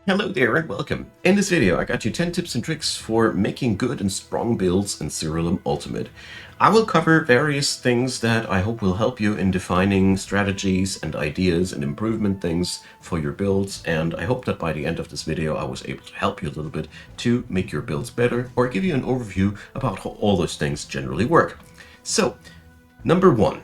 Hello there and welcome. In this video I got you 10 tips and tricks for making good and strong builds in Siralim Ultimate. I will cover various things that I hope will help you in defining strategies and ideas and improvement things for your builds, and I hope that by the end of this video I was able to help you a little bit to make your builds better or give you an overview about how all those things generally work. So, number one,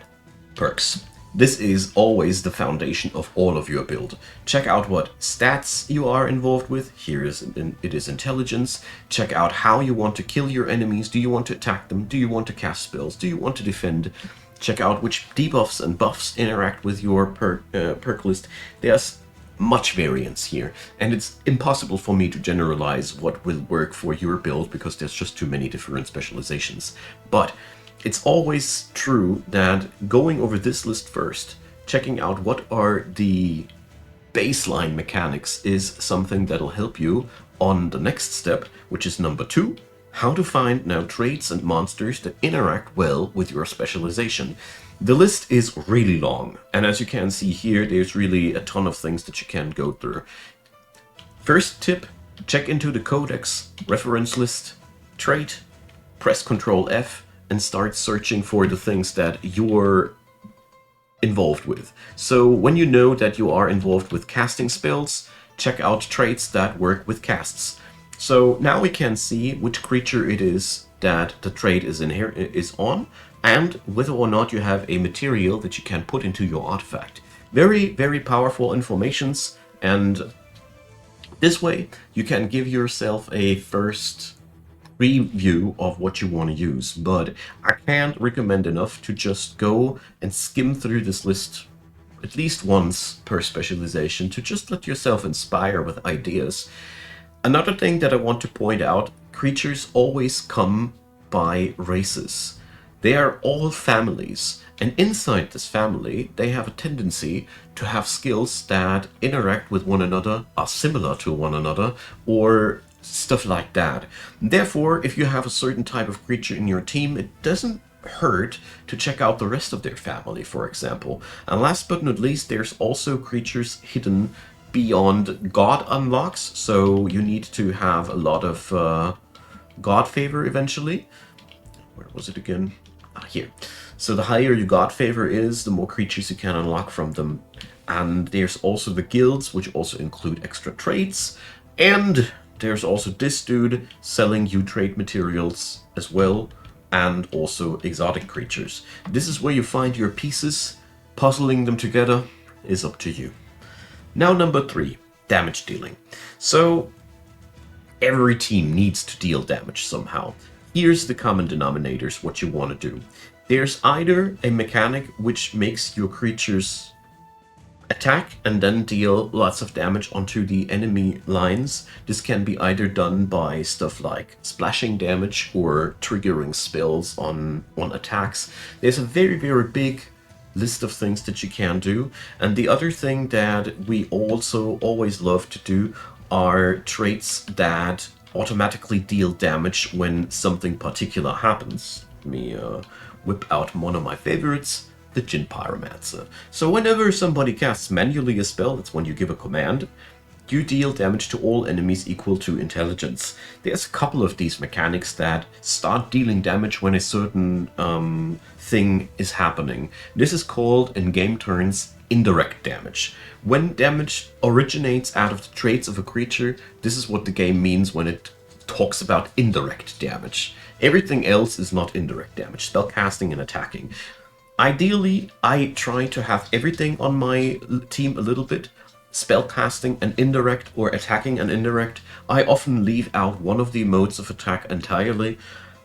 perks. This is always the foundation of all of your build. Check out what stats you are involved with. Here it is intelligence. Check out how you want to kill your enemies. Do you want to attack them? Do you want to cast spells? Do you want to defend? Check out which debuffs and buffs interact with your perk list. There's much variance here, and it's impossible for me to generalize what will work for your build because there's just too many different specializations. But it's always true that going over this list first, checking out what are the baseline mechanics, is something that'll help you on the next step, which is number 2, how to find now traits and monsters that interact well with your specialization. The list is really long, and as you can see here, there's really a ton of things that you can go through. First tip, check into the codex reference list, trait, press Ctrl F, and start searching for the things that you're involved with. So when you know that you are involved with casting spells, check out traits that work with casts. So now we can see which creature it is that the trait is on, and whether or not you have a material that you can put into your artifact. Very, very powerful informations, and this way you can give yourself a first preview of what you want to use. But I can't recommend enough to just go and skim through this list at least once per specialization to just let yourself inspire with ideas. Another thing that I want to point out, creatures always come by races. They are all families, and inside this family they have a tendency to have skills that interact with one another, are similar to one another, or stuff like that. Therefore, if you have a certain type of creature in your team, it doesn't hurt to check out the rest of their family, for example. And last but not least, there's also creatures hidden beyond god unlocks, so you need to have a lot of god favor eventually. Where was it again? Here. So the higher your god favor is, the more creatures you can unlock from them. And there's also the guilds, which also include extra traits, and there's also this dude selling you trade materials as well, and also exotic creatures. This is where you find your pieces. Puzzling them together is up to you. Now number 3, damage dealing. So every team needs to deal damage somehow. Here's the common denominators, what you want to do. There's either a mechanic which makes your creatures attack and then deal lots of damage onto the enemy lines. This can be either done by stuff like splashing damage or triggering spells on attacks. There's a very, very big list of things that you can do. And the other thing that we also always love to do are traits that automatically deal damage when something particular happens. Let me whip out one of my favorites, the Djinn Pyromancer. So whenever somebody casts manually a spell, that's when you give a command, you deal damage to all enemies equal to intelligence. There's a couple of these mechanics that start dealing damage when a certain thing is happening. This is called, in game turns, indirect damage. When damage originates out of the traits of a creature, this is what the game means when it talks about indirect damage. Everything else is not indirect damage, spellcasting and attacking. Ideally, I try to have everything on my team a little bit. Spellcasting and indirect, or attacking and indirect. I often leave out one of the modes of attack entirely.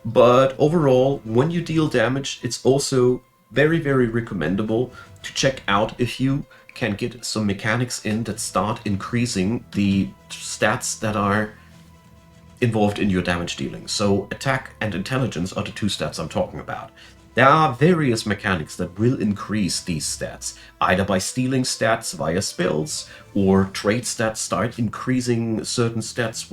But overall, when you deal damage, it's also very, very recommendable to check out if you can get some mechanics in that start increasing the stats that are involved in your damage dealing. So attack and intelligence are the 2 stats I'm talking about. There are various mechanics that will increase these stats, either by stealing stats via spells, or traits that start increasing certain stats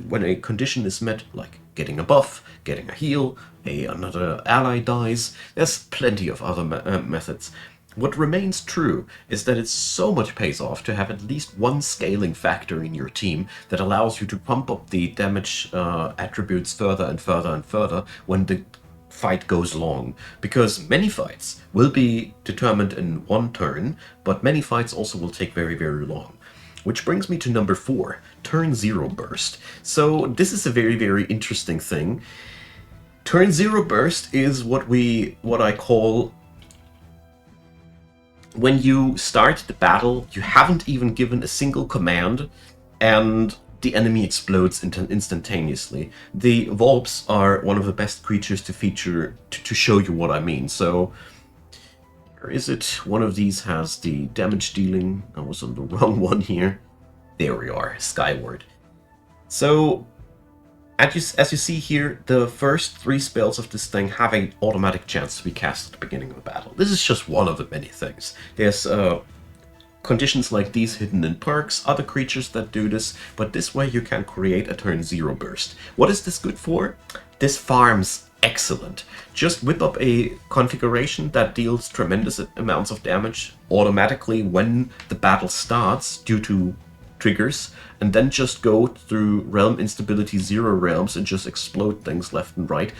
when a condition is met, like getting a buff, getting a heal, another ally dies. There's plenty of other methods. What remains true is that it so much pays off to have at least one scaling factor in your team that allows you to pump up the damage attributes further and further and further when the fight goes long. Because many fights will be determined in one turn, but many fights also will take very, very long. Which brings me to number 4, turn 0 burst. So this is a very, very interesting thing. Turn 0 burst is what I call when you start the battle, you haven't even given a single command, and the enemy explodes instantaneously. The Volps are one of the best creatures to feature to show you what I mean. So, where is it? One of these has the damage dealing. I was on the wrong one here. There we are, Skyward. So, as you see here, the first 3 spells of this thing have an automatic chance to be cast at the beginning of a battle. This is just one of the many things. There's conditions like these hidden in perks, other creatures that do this, but this way you can create a turn 0 burst. What is this good for? This farms excellent. Just whip up a configuration that deals tremendous amounts of damage automatically when the battle starts due to triggers, and then just go through realm instability 0 realms and just explode things left and right.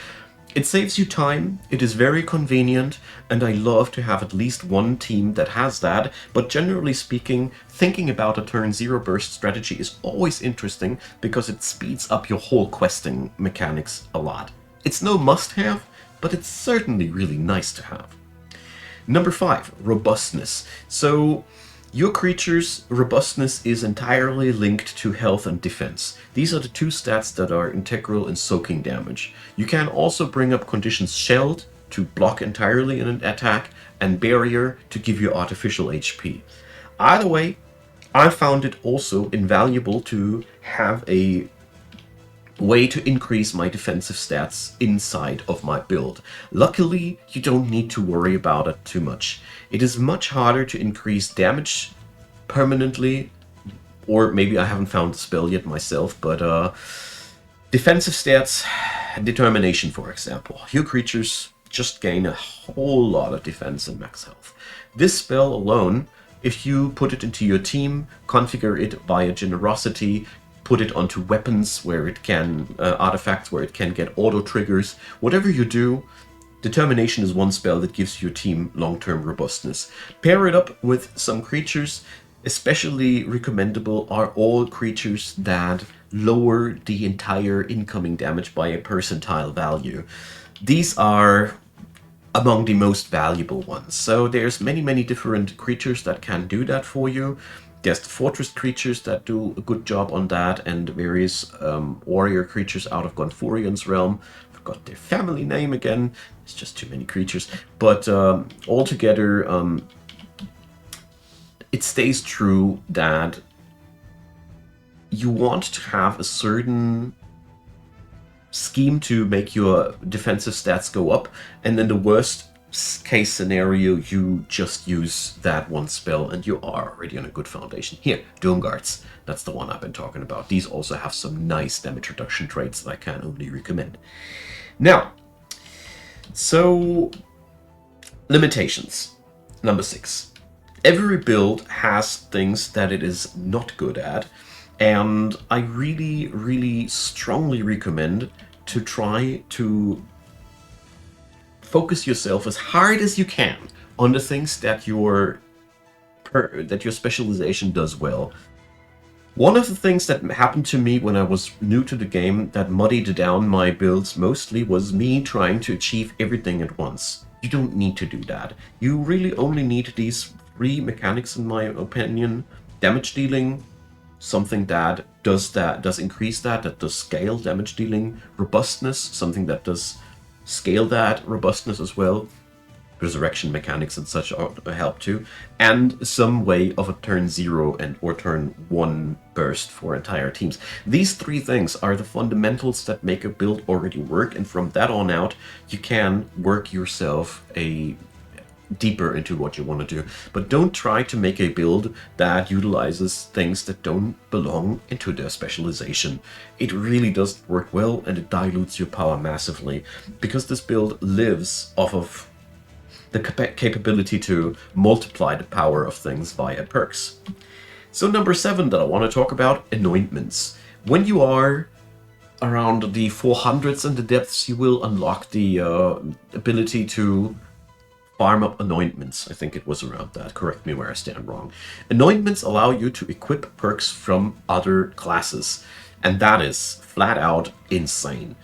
It saves you time, it is very convenient, and I love to have at least one team that has that, but generally speaking, thinking about a turn 0 burst strategy is always interesting because it speeds up your whole questing mechanics a lot. It's no must-have, but it's certainly really nice to have. Number 5, Robustness. So, your creature's robustness is entirely linked to health and defense. These are the 2 stats that are integral in soaking damage. You can also bring up conditions Shelled to block entirely in an attack, and Barrier to give you artificial HP. Either way, I found it also invaluable to have a way to increase my defensive stats inside of my build. Luckily, you don't need to worry about it too much. It is much harder to increase damage permanently, or maybe I haven't found the spell yet myself, but defensive stats, determination for example. Your creatures just gain a whole lot of defense and max health. This spell alone, if you put it into your team, configure it via generosity, put it onto weapons where it can, artifacts where it can get auto triggers. Whatever you do, determination is one spell that gives your team long-term robustness. Pair it up with some creatures. Especially recommendable are all creatures that lower the entire incoming damage by a percentile value. These are among the most valuable ones. So there's many different creatures that can do that for you. There's the fortress creatures that do a good job on that, and various warrior creatures out of Gonforian's realm. I forgot their family name again. It's just too many creatures. But altogether, it stays true that you want to have a certain scheme to make your defensive stats go up, and in the worst case scenario, you just use that one spell and you are already on a good foundation. Here, Doom Guards, that's the one I've been talking about. These also have some nice damage reduction traits that I can only recommend. Now, so limitations. Number 6. Every build has things that it is not good at, and I really strongly recommend to try to focus yourself as hard as you can on the things that your specialization does well. One of the things that happened to me when I was new to the game that muddied down my builds mostly was me trying to achieve everything at once. You don't need to do that. You really only need these 3 mechanics in my opinion. Damage dealing, something that does increase that does scale damage dealing. Robustness, something that does scale that robustness as well. Resurrection mechanics and such help too. And some way of a turn 0 or turn 1 burst for entire teams. These 3 things are the fundamentals that make a build already work, and from that on out, you can work yourself deeper into what you want to do. But don't try to make a build that utilizes things that don't belong into their specialization. It really doesn't work well, and it dilutes your power massively, because this build lives off of the capability to multiply the power of things via perks. So number 7 that I want to talk about, anointments. When you are around the 400s in the depths, you will unlock the ability to farm up anointments. I think it was around that. Correct me where I stand wrong. Anointments allow you to equip perks from other classes, and that is flat out insane.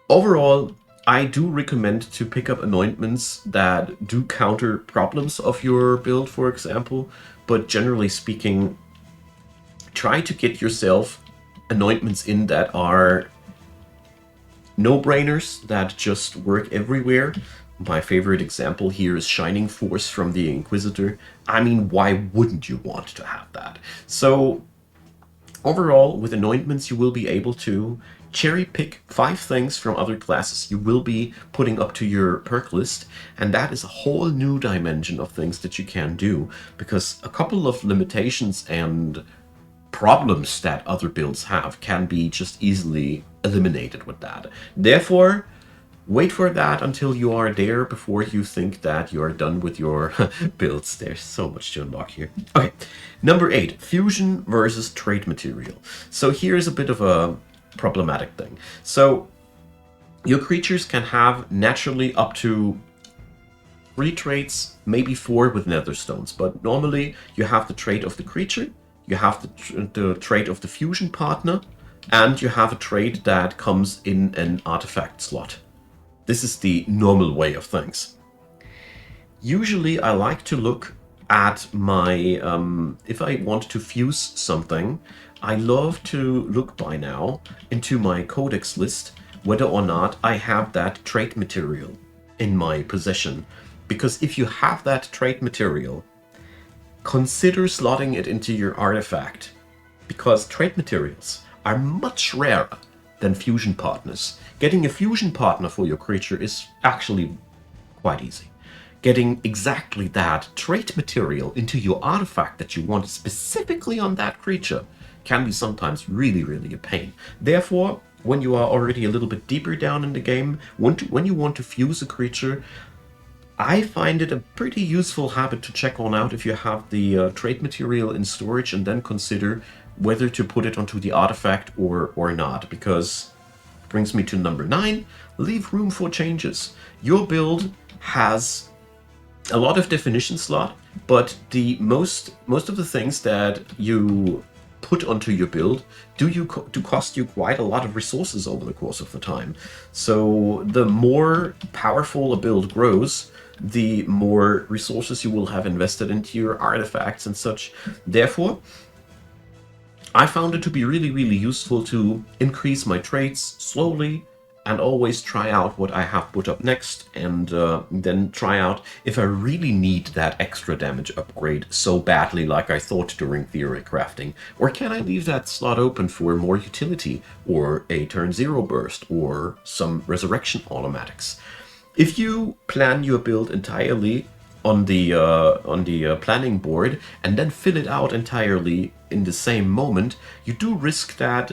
Overall, I do recommend to pick up anointments that do counter problems of your build, for example, but generally speaking, try to get yourself anointments in that are no-brainers, that just work everywhere. My favorite example here is Shining Force from the Inquisitor. I mean, why wouldn't you want to have that? So overall, with anointments, you will be able to cherry pick 5 things from other classes you will be putting up to your perk list, and that is a whole new dimension of things that you can do, because a couple of limitations and problems that other builds have can be just easily eliminated with that. Therefore, wait for that until you are there before you think that you are done with your builds. There's so much to unlock here. Okay, number 8, fusion versus trade material. So here's a bit of a problematic thing. So your creatures can have naturally up to 3 traits, maybe 4 with nether stones, but normally you have the trait of the creature, you have the trait of the fusion partner, and you have a trait that comes in an artifact slot. This is the normal way of things. Usually I like to look at my, if I want to fuse something, I love to look by now into my codex list whether or not I have that trait material in my possession. Because if you have that trait material, consider slotting it into your artifact, because trait materials are much rarer than fusion partners. Getting a fusion partner for your creature is actually quite easy. Getting exactly that trait material into your artifact that you want specifically on that creature can be sometimes really, really a pain. Therefore, when you are already a little bit deeper down in the game, when you want to fuse a creature, I find it a pretty useful habit to check on out if you have the trait material in storage, and then consider whether to put it onto the artifact or not, because it brings me to number 9, leave room for changes. Your build has a lot of definition slot, but the most of the things that you put onto your build do cost you quite a lot of resources over the course of the time. So the more powerful a build grows, the more resources you will have invested into your artifacts and such. Therefore, I found it to be really, really useful to increase my traits slowly and always try out what I have put up next, and then try out if I really need that extra damage upgrade so badly like I thought during theory crafting, or can I leave that slot open for more utility, or a turn 0 burst, or some resurrection automatics. If you plan your build entirely on the planning board and then fill it out entirely in the same moment, you do risk that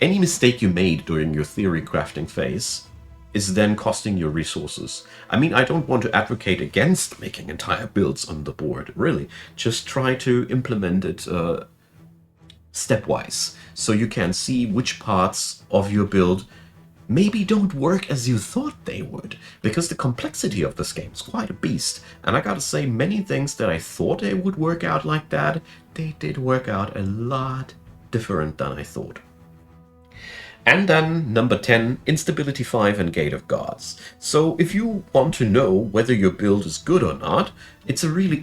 any mistake you made during your theory crafting phase is then costing you resources. I mean, I don't want to advocate against making entire builds on the board, really. Just try to implement it stepwise, so you can see which parts of your build maybe don't work as you thought they would, because the complexity of this game is quite a beast. And I gotta say, many things that I thought they would work out like that, they did work out a lot different than I thought. And then number 10, Instability 5 and Gate of Gods. So if you want to know whether your build is good or not, it's a really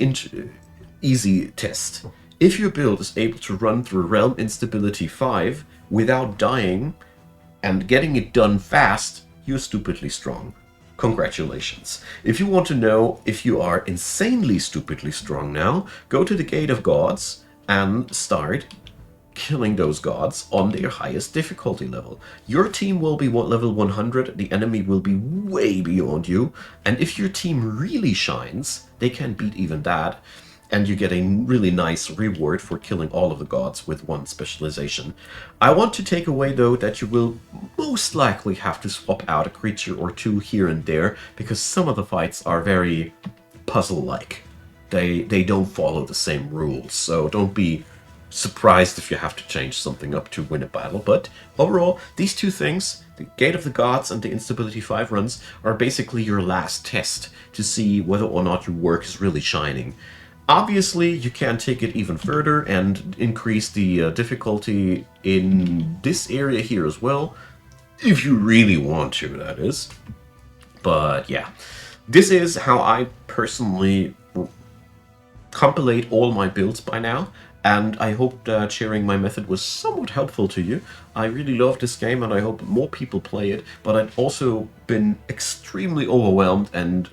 easy test. If your build is able to run through Realm Instability 5 without dying and getting it done fast, you're stupidly strong. Congratulations. If you want to know if you are insanely stupidly strong now, go to the Gate of Gods and start killing those gods on their highest difficulty level. Your team will be level 100, the enemy will be way beyond you, and if your team really shines, they can beat even that. and you get a really nice reward for killing all of the gods with one specialization. I want to take away, though, that you will most likely have to swap out a creature or two here and there, because some of the fights are very puzzle-like. They don't follow the same rules, so don't be surprised if you have to change something up to win a battle. But overall, these two things, the Gate of the Gods and the Instability 5 runs, are basically your last test to see whether or not your work is really shining. Obviously, you can take it even further and increase the difficulty in this area here as well, if you really want to, that is. But yeah, this is how I personally compilate all my builds by now, and I hope that sharing my method was somewhat helpful to you. I really love this game and I hope more people play it, but I've also been extremely overwhelmed and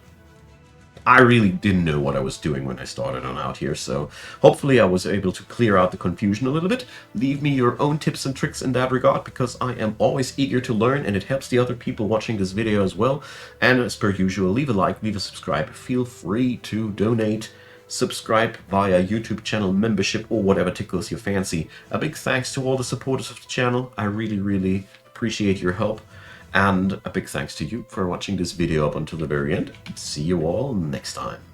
I really didn't know what I was doing when I started on out here, so hopefully I was able to clear out the confusion a little bit. Leave me your own tips and tricks in that regard, because I am always eager to learn and it helps the other people watching this video as well. And as per usual, leave a like, leave a subscribe, feel free to donate, subscribe via YouTube channel membership or whatever tickles your fancy. A big thanks to all the supporters of the channel. I really appreciate your help. And a big thanks to you for watching this video up until the very end. See you all next time.